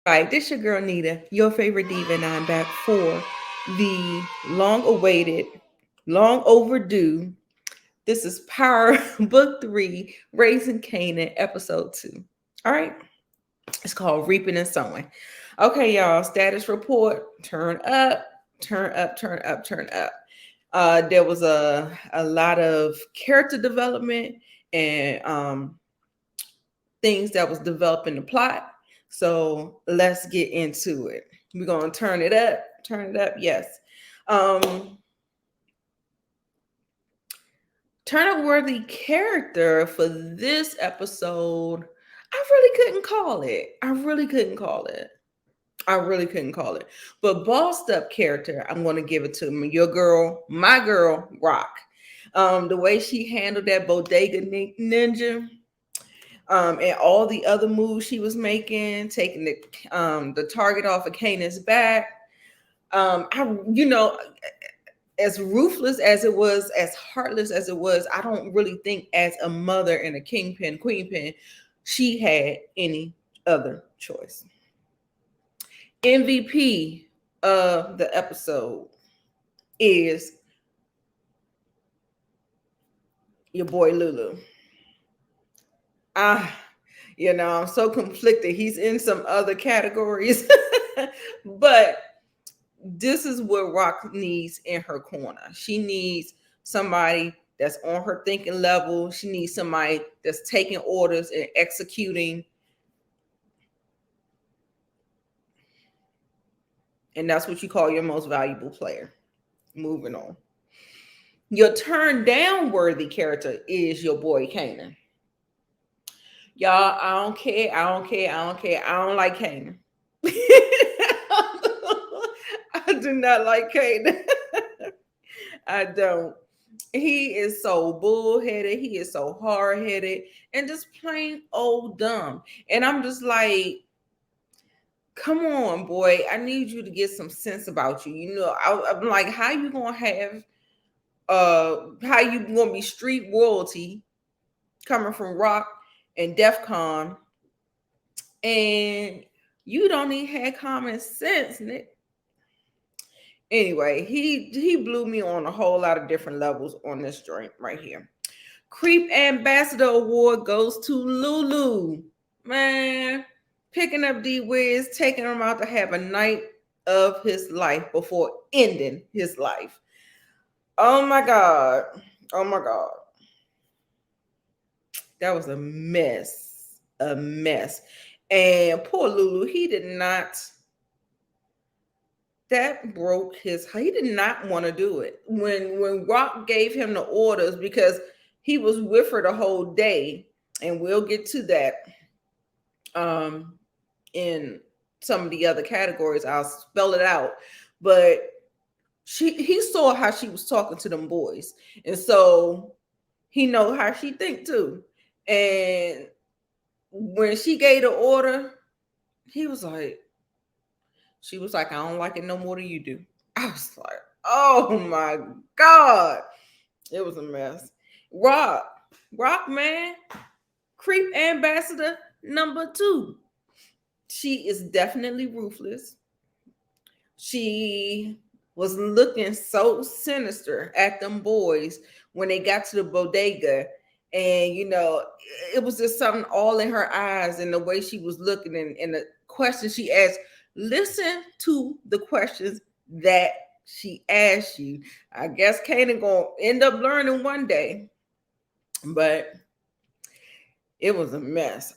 Right, this your girl Nita, your favorite diva, and I'm back for the long-awaited, long overdue. This is Power Book 3, Raising Kanan, Episode 2. All right, it's called Reaping and Sowing. Okay, y'all, status report, turn up, turn up, turn up, turn up. There was a lot of character development and things that was developed in the plot. So let's get into it. We're gonna turn it up, turn it up. Yes. Um, Turn up worthy character for this episode. I really couldn't call it. I really couldn't call it. I really couldn't call it. But bossed up character, I'm gonna give it to me. Your girl, my girl, Rock. The way she handled that bodega ninja, and all the other moves she was making, taking the target off of Kanan's back. As ruthless as it was, as heartless as it was, I don't really think as a mother and a kingpin, queenpin, she had any other choice. MVP of the episode is your boy Lulu. Ah, I'm so conflicted. He's in some other categories, but this is what Rock needs in her corner. She needs somebody that's on her thinking level. She needs somebody that's taking orders and executing. And that's what you call your most valuable player. Moving on. Your turn down worthy character is your boy Kanan. Y'all, I don't care. I don't care. I don't care. I don't like Kanan. I do not like Kanan. I don't. He is so bullheaded. He is so hard headed and just plain old dumb. And I'm just like, come on, boy. I need you to get some sense about you. I'm like, how you gonna have how you gonna be street royalty coming from Rock and Defcon, and you don't even have common sense, Nick. Anyway, he blew me on a whole lot of different levels on this joint right here. Creep Ambassador Award goes to Lulu. Man, picking up D Wiz, taking him out to have a night of his life before ending his life. Oh my God. Oh my God. That was a mess. A mess. And poor Lulu, he did not. That broke his. He did not want to do it when Rock gave him the orders, because he was with her the whole day, and we'll get to that in some of the other categories. I'll spell it out, but he saw how she was talking to them boys, and so he know how she think too. And when she gave the order, he was like, she was like, I don't like it no more than you do. I was like, oh my God. It was a mess. Rock man, creep ambassador number 2. She is definitely ruthless. She was looking so sinister at them boys when they got to the bodega. And, it was just something all in her eyes and the way she was looking, and the questions she asked. Listen to the questions that she asked you. I guess Kanan gonna end up learning one day, but it was a mess.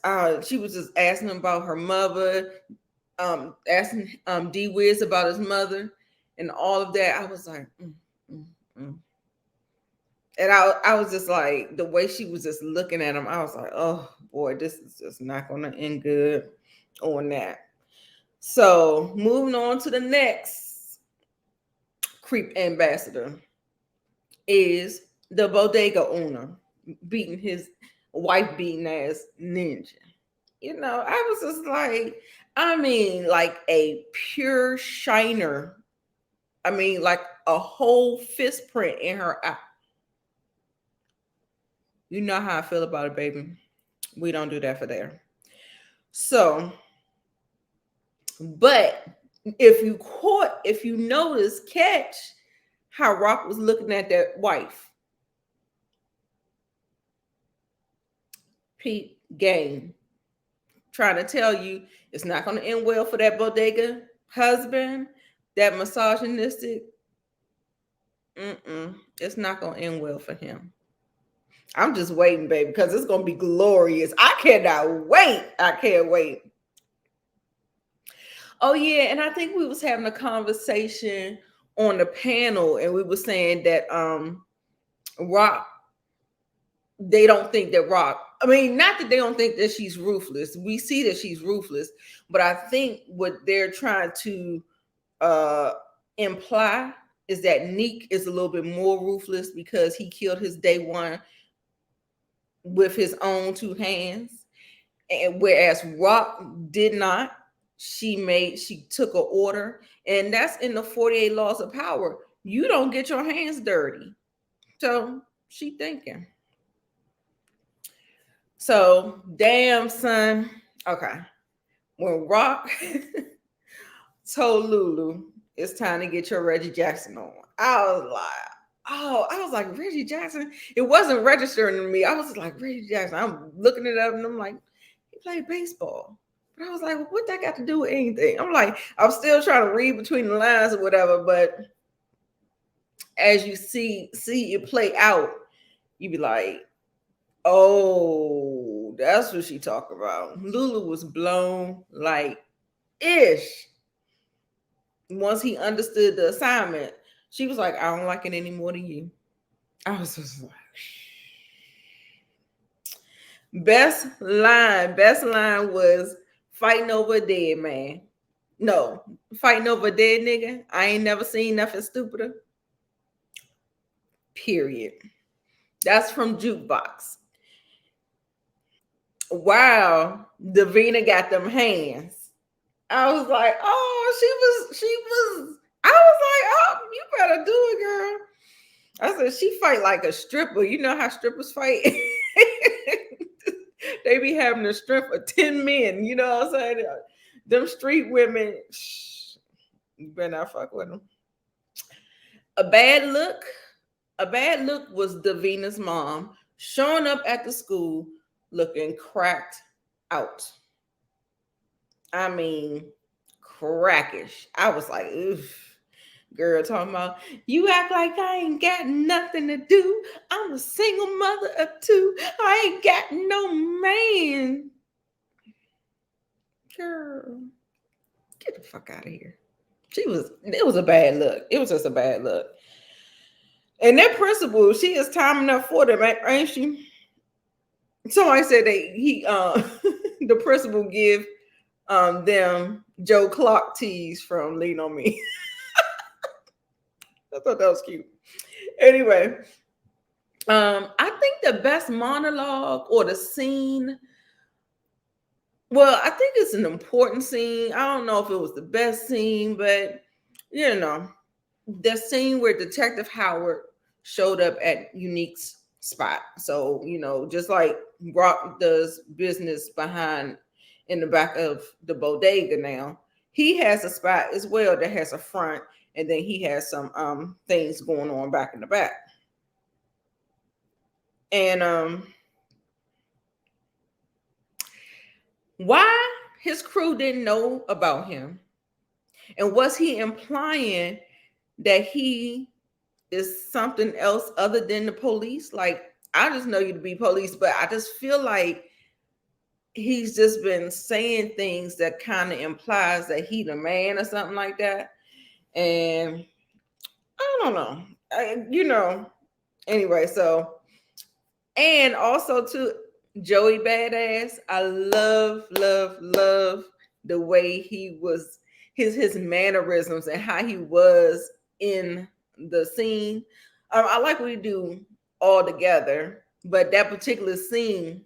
She was just asking about her mother, asking D Wiz about his mother, and all of that. I was like, mm, mm. And I was just like, the way she was just looking at him, I was like, oh boy, this is just not gonna end good on that. So moving on to the next creep ambassador is the bodega owner beating his wife beating ass ninja. I was just like, like a pure shiner. Like a whole fist print in her eye. You know how I feel about it, baby. We don't do that for there. So But if you notice, catch how Rock was looking at that wife. Pete game. Trying to tell you it's not going to end well for that bodega husband, that misogynistic. It's not going to end well for him. I'm just waiting, baby, because it's going to be glorious. I cannot wait. I can't wait. Oh, yeah. And I think we was having a conversation on the panel, and we were saying that Rock, they don't think that Rock, I mean, not that they don't think that she's ruthless. We see that she's ruthless, but I think what they're trying to imply is that Neek is a little bit more ruthless because he killed his day one with his own two hands. And whereas Rock did not, she took an order, and that's in the 48 laws of power. You don't get your hands dirty. So she thinking. So damn son. Okay. When Rock told Lulu it's time to get your Reggie Jackson on, I was like, Reggie Jackson. It wasn't registering to me. I was like, Reggie Jackson. I'm looking it up and I'm like, he played baseball. But I was like, well, what that got to do with anything? I'm still trying to read between the lines or whatever. But as you see it play out, you be like, oh, that's what she talking about. Lulu was blown like ish. Once he understood the assignment, she was like, I don't like it any more than you. I was just like, best line was fighting over a dead man. No, fighting over a dead nigga. I ain't never seen nothing stupider. Period. That's from Jukebox. Wow, Davina got them hands. I was like, oh, she was. I was like, oh, you better do it, girl. I said, she fight like a stripper. You know how strippers fight? They be having the strength of 10 men. You know what I'm saying? Them street women, you better not fuck with them. A bad look was Davina's mom showing up at the school looking cracked out. I mean, crackish. I was like, oof. Girl talking about, you act like I ain't got nothing to do. I'm a single mother of two. I ain't got no man. Girl, get the fuck out of here. It was a bad look. It was just a bad look. And that principal, she is timing up for them, ain't she? Somebody said the principal give them Joe Clark tees from Lean on Me. I thought that was cute. Anyway, I think the best monologue or the scene, well, I think it's an important scene. I don't know if it was the best scene, but you know, the scene where Detective Howard showed up at Unique's spot. So, you know, just like Rock does business in the back of the bodega now, he has a spot as well that has a front, and then he has some things going on back in the back. And why his crew didn't know about him? And was he implying that he is something else other than the police? Like, I just know you to be police, but I just feel like he's just been saying things that kind of implies that he the man or something like that. And I don't know. Anyway, so, and also to Joey Badass, I love the way he was, his mannerisms and how he was in the scene. I like what he do all together, but that particular scene,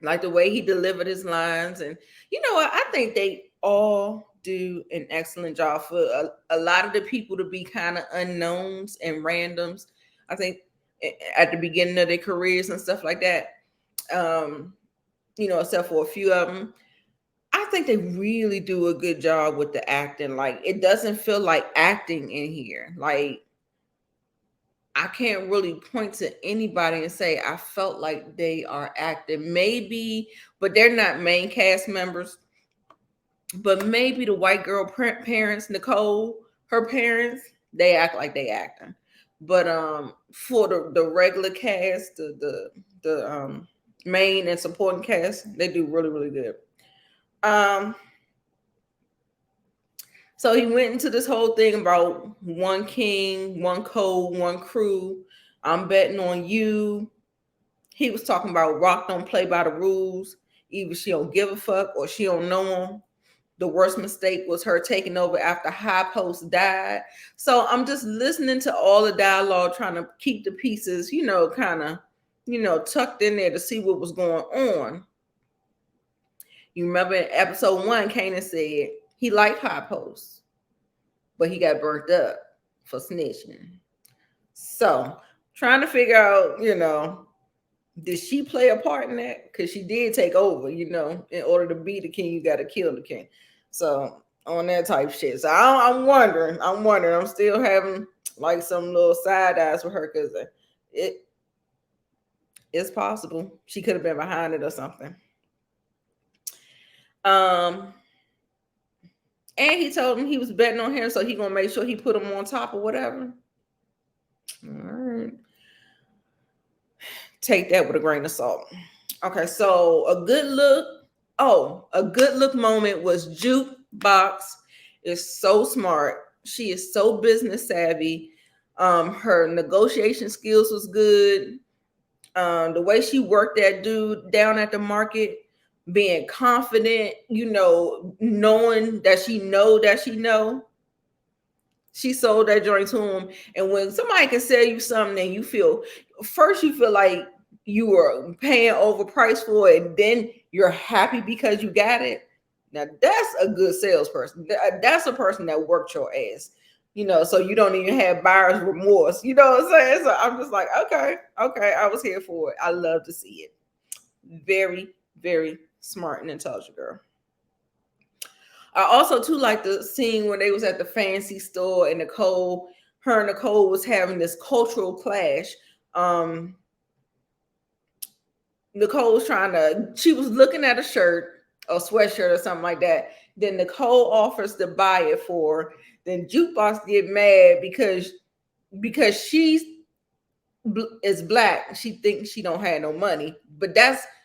like the way he delivered his lines, and you know what, I think they all do an excellent job for a lot of the people to be kind of unknowns and randoms. I think at the beginning of their careers and stuff like that, except for a few of them, I think they really do a good job with the acting. Like it doesn't feel like acting in here. Like I can't really point to anybody and say I felt like they are acting. Maybe, but they're not main cast members. But maybe the white girl parents, Nicole, her parents, they act like they acting. But for the regular cast, the main and supporting cast, they do really really good. Um, so he went into this whole thing about one king, one code, one crew. I'm betting on you. He was talking about Rock don't play by the rules. Either she don't give a fuck or she don't know him. The worst mistake was her taking over after High Post died. So I'm just listening to all the dialogue, trying to keep the pieces, kind of, tucked in there to see what was going on. You remember in episode 1, Kanan said he liked High Post, but he got burnt up for snitching. So trying to figure out, did she play a part in that? Because she did take over, in order to be the king, you got to kill the king. So on that type shit. So I'm wondering. I'm still having like some little side eyes with her because it's possible she could have been behind it or something. And he told him he was betting on him, so he gonna make sure he put him on top or whatever. All right. Take that with a grain of salt. Okay, so a good look moment was Jukebox is so smart. She is so business savvy. Her negotiation skills was good. The way she worked that dude down at the market, being confident, knowing that she know. She sold that joint to him. And when somebody can sell you something and you feel like you were paying overpriced for it, and then you're happy because you got it. Now that's a good salesperson. That's a person that worked your ass. So you don't even have buyer's remorse. You know what I'm saying? So I'm just like, okay, I was here for it. I love to see it. Very, very smart and intelligent girl. I also too like the scene when they was at the fancy store and her and Nicole was having this cultural clash. Nicole was she was looking at a shirt or sweatshirt or something like that. Then Nicole offers to buy it for her. Then Jukebox get mad because she is black. She thinks she don't have no money, but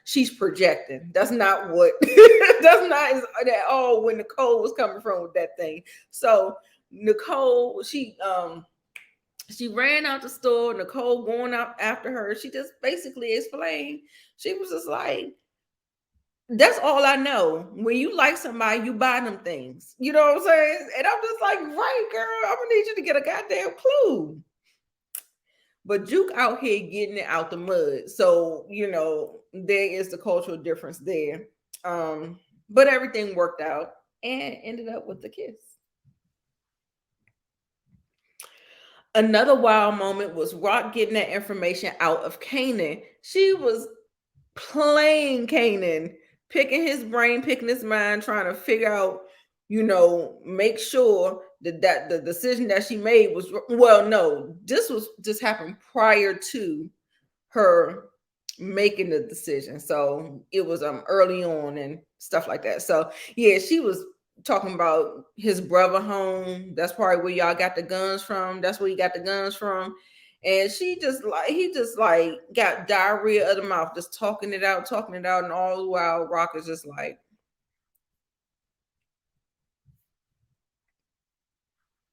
she's projecting. That's not what that's not at all when Nicole was coming from with that thing. So Nicole, she ran out the store. Nicole going out after her. She just basically explained. She was just like, that's all I know. When you like somebody, you buy them things. You know what I'm saying? And I'm just like, right, girl, I'm gonna need you to get a goddamn clue. But Juke out here getting it out the mud. So, there is the cultural difference there. But everything worked out and ended up with the kiss. Another wild moment was Rock getting that information out of Kanan. She was playing Kanan, picking his brain, picking his mind, trying to figure out, make sure that the decision that she made was, well, no, this happened prior to her making the decision. So it was early on and stuff like that. So yeah, she was talking about his brother home. That's probably where y'all got the guns from. That's where he got the guns from. And he just like got diarrhea of the mouth, just talking it out, and all the while Rock is just like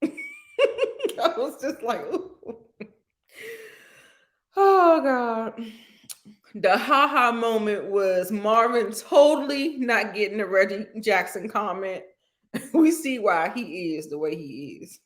I was just like, ooh. Oh God. The haha moment was Marvin totally not getting the Reggie Jackson comment. We see why he is the way he is.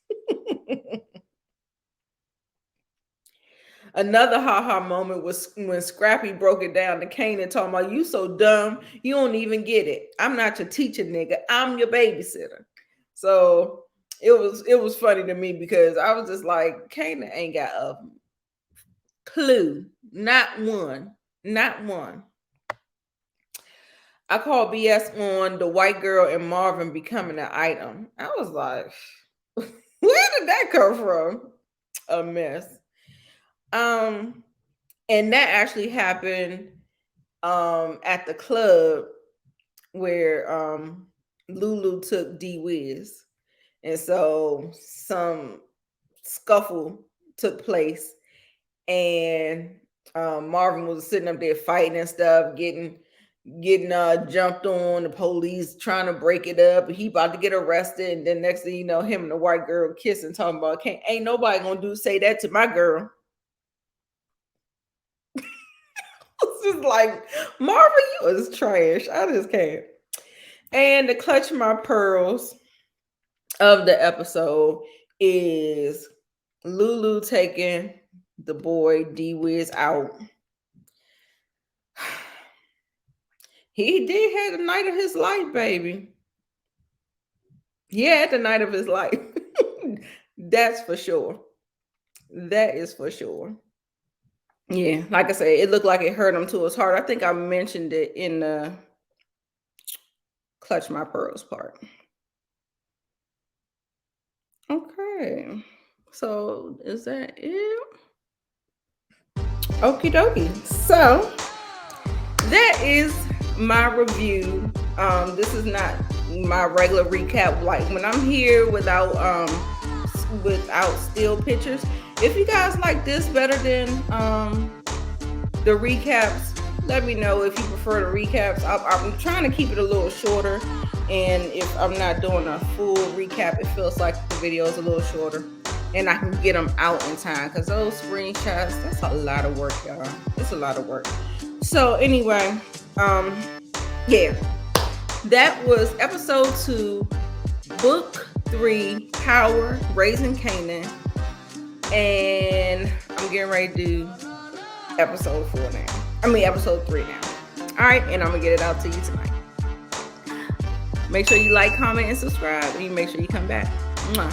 Another haha moment was when Scrappy broke it down to Kanan talking about, you so dumb, you don't even get it. I'm not your teacher, nigga. I'm your babysitter. So it was funny to me because I was just like, Kanan ain't got a clue. Not one. Not one. I called BS on the white girl and Marvin becoming an item. I was like, where did that come from? A mess. And that actually happened at the club where Lulu took D Wiz. And so some scuffle took place, and Marvin was sitting up there fighting and stuff, getting jumped on. The police trying to break it up. He about to get arrested, and then next thing you know, him and the white girl kissing, talking about ain't nobody gonna say that to my girl. It's just like, Marvin, you is trash. I just can't. And the clutch my pearls of the episode is Lulu taking the boy D Wiz out. He did have the night of his life, baby. He had the night of his life. That's for sure. That is for sure. Yeah, like I said, it looked like it hurt him to his heart. I think I mentioned it in the clutch my pearls part. Okay, so is that it? Okie dokie. So that is my review. This is not my regular recap. Like when I'm here without still pictures. If you guys like this better than the recaps, let me know if you prefer the recaps. I'm trying to keep it a little shorter, and if I'm not doing a full recap, it feels like the video is a little shorter, and I can get them out in time, because those screenshots, that's a lot of work, y'all. It's a lot of work. So anyway, yeah, that was episode 2, book 3, Power, Raising Kanan, and I'm getting ready to do episode 3 now. All right, and I'm gonna get it out to you tonight. Make sure you like, comment, and subscribe, and you make sure you come back. Mwah.